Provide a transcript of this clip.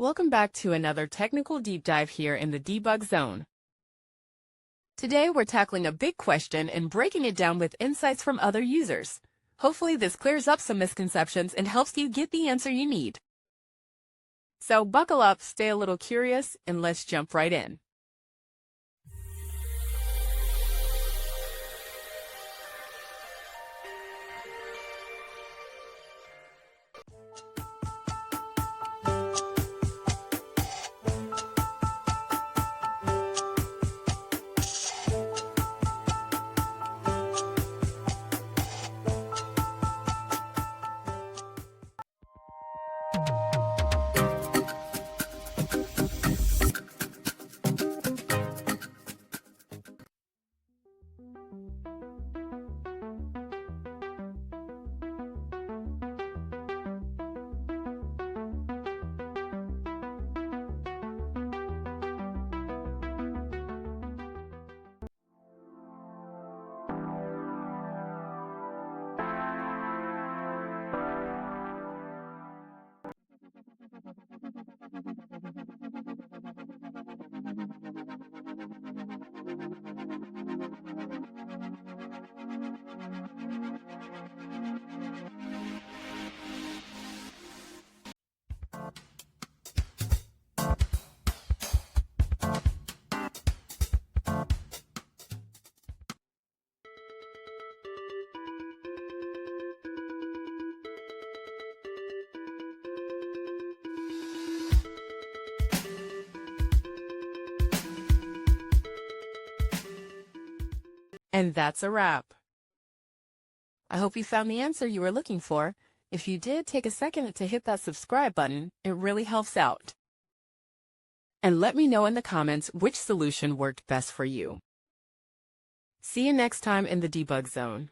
Welcome back to another technical deep dive here in the debug zone. Today we're tackling a big question and breaking it down with insights from other users. Hopefully this clears up some misconceptions and helps you get the answer you need. So buckle up, stay a little curious, and let's jump right in. And that's a wrap. I hope you found the answer you were looking for. If you did, take a second to hit that subscribe button. It really helps out. And let me know in the comments which solution worked best for you. See you next time in the debug zone.